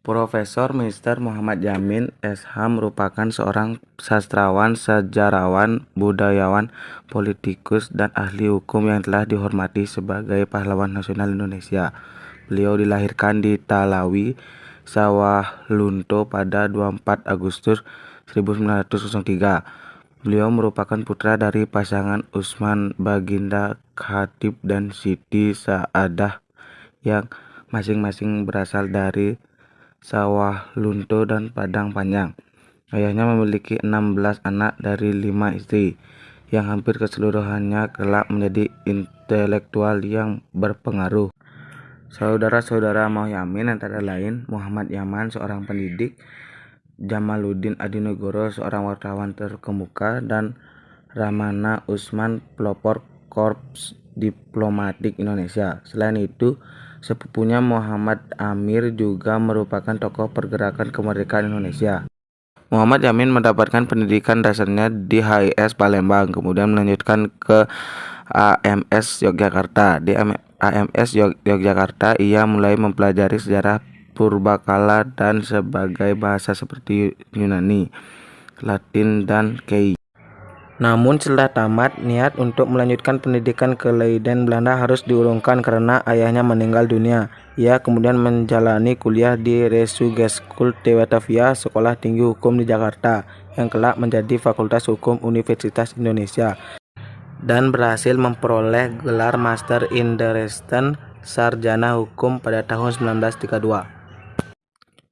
Profesor Mr. Muhammad Yamin, SH merupakan seorang sastrawan, sejarawan, budayawan, politikus, dan ahli hukum yang telah dihormati sebagai pahlawan nasional Indonesia. Beliau dilahirkan di Talawi, Sawalunto pada 24 Agustus 1903. Beliau merupakan putra dari pasangan Usman Baginda Khatib dan Siti Saadah yang masing-masing berasal dari Sawalunto dan Padang Panjang. Ayahnya memiliki 16 anak dari 5 istri, yang hampir keseluruhannya kelak menjadi intelektual yang berpengaruh. Saudara-saudara Mohyamin antara lain Muhammad Yaman, seorang pendidik, Jamaluddin Adinegoro, seorang wartawan terkemuka, dan Ramana Usman, pelopor Korps Diplomatik Indonesia. Selain itu, sepupunya Muhammad Amir juga merupakan tokoh pergerakan kemerdekaan Indonesia. Muhammad Yamin mendapatkan pendidikan dasarnya di HIS Palembang, kemudian melanjutkan ke AMS Yogyakarta. Di AMS Yogyakarta, ia mulai mempelajari sejarah purbakala dan sebagai bahasa seperti Yunani, Latin, dan Kei. Namun setelah tamat, niat untuk melanjutkan pendidikan ke Leiden, Belanda harus diurungkan karena ayahnya meninggal dunia. Ia kemudian menjalani kuliah di Resugeskool te Batavia, sekolah tinggi hukum di Jakarta, yang kelak menjadi Fakultas Hukum Universitas Indonesia, dan berhasil memperoleh gelar Master in the Rechten, sarjana hukum pada tahun 1932.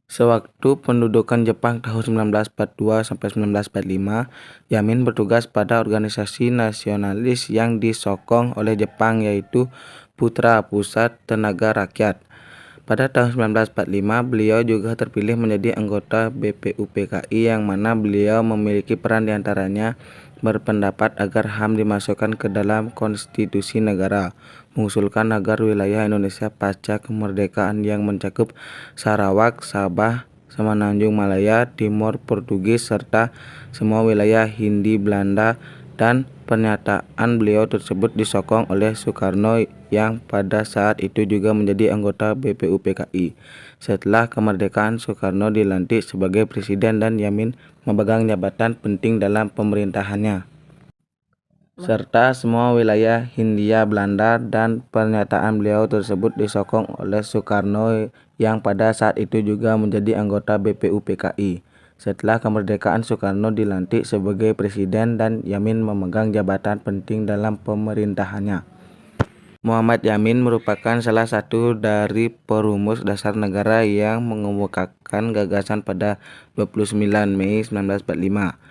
Sewaktu pendudukan Jepang tahun 1942-1945, Yamin bertugas pada organisasi nasionalis yang disokong oleh Jepang, yaitu Putra Pusat Tenaga Rakyat. Pada tahun 1945, beliau juga terpilih menjadi anggota BPUPKI, yang mana beliau memiliki peran diantaranya berpendapat agar HAM dimasukkan ke dalam konstitusi negara, mengusulkan agar wilayah Indonesia pasca kemerdekaan yang mencakup Sarawak, Sabah, Semenanjung Malaya, Timor Portugis, serta semua wilayah Hindi Belanda, dan pernyataan beliau tersebut disokong oleh Soekarno yang pada saat itu juga menjadi anggota BPUPKI. Setelah kemerdekaan, Soekarno dilantik sebagai presiden dan Yamin memegang jabatan penting dalam pemerintahannya, serta semua wilayah Hindia Belanda, dan pernyataan beliau tersebut disokong oleh Soekarno yang pada saat itu juga menjadi anggota BPUPKI. Setelah kemerdekaan, Soekarno dilantik sebagai presiden dan Yamin memegang jabatan penting dalam pemerintahannya. Muhammad Yamin merupakan salah satu dari perumus dasar negara yang mengemukakan gagasan pada 29 Mei 1945.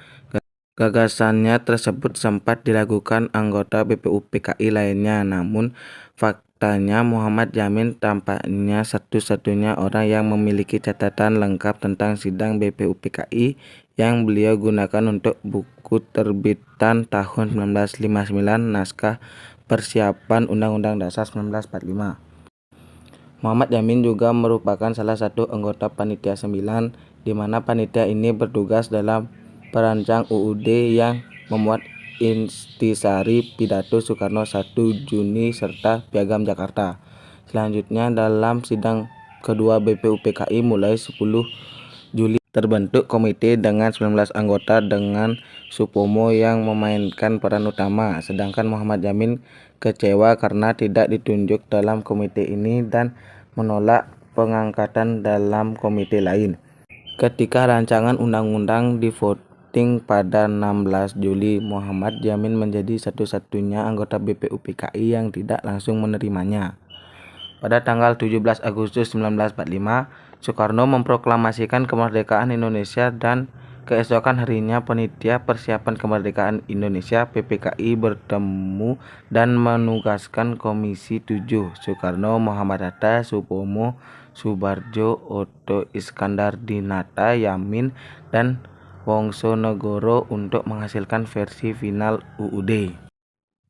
Gagasannya tersebut sempat dilakukan anggota BPUPKI lainnya, namun faktanya Muhammad Yamin tampaknya satu-satunya orang yang memiliki catatan lengkap tentang sidang BPUPKI yang beliau gunakan untuk buku terbitan tahun 1959, naskah persiapan Undang-Undang Dasar 1945. Muhammad Yamin juga merupakan salah satu anggota Panitia 9, di mana panitia ini bertugas dalam perancang UUD yang memuat intisari pidato Soekarno 1 Juni serta Piagam Jakarta. Selanjutnya, dalam sidang kedua BPUPKI mulai 10 Juli terbentuk komite dengan 19 anggota dengan Supomo yang memainkan peran utama, sedangkan Muhammad Yamin kecewa karena tidak ditunjuk dalam komite ini dan menolak pengangkatan dalam komite lain. Ketika rancangan undang-undang divoting pada 16 Juli, Muhammad Yamin menjadi satu-satunya anggota BPUPKI yang tidak langsung menerimanya. Pada tanggal 17 Agustus 1945, Soekarno memproklamasikan kemerdekaan Indonesia, dan keesokan harinya panitia persiapan kemerdekaan Indonesia (PPKI) bertemu dan menugaskan Komisi 7 Soekarno, Muhammad Hatta, Supomo, Soebardjo, Otto Iskandar Dinata, Yamin, dan Wongsonegoro untuk menghasilkan versi final UUD.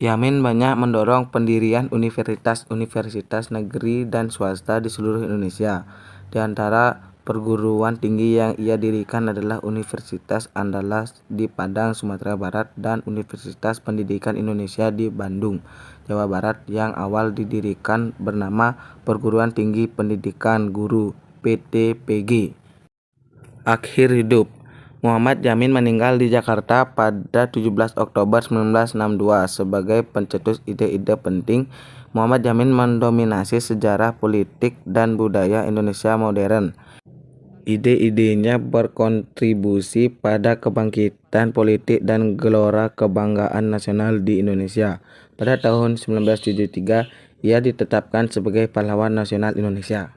Yamin banyak mendorong pendirian universitas-universitas negeri dan swasta di seluruh Indonesia. Di antara perguruan tinggi yang ia dirikan adalah Universitas Andalas di Padang, Sumatera Barat, dan Universitas Pendidikan Indonesia di Bandung, Jawa Barat, yang awal didirikan bernama Perguruan Tinggi Pendidikan Guru PTPG. Akhir hidup. Muhammad Yamin meninggal di Jakarta pada 17 Oktober 1962. Sebagai pencetus ide-ide penting, Muhammad Yamin mendominasi sejarah politik dan budaya Indonesia modern. Ide-idenya berkontribusi pada kebangkitan politik dan gelora kebanggaan nasional di Indonesia. Pada tahun 1973, ia ditetapkan sebagai pahlawan nasional Indonesia.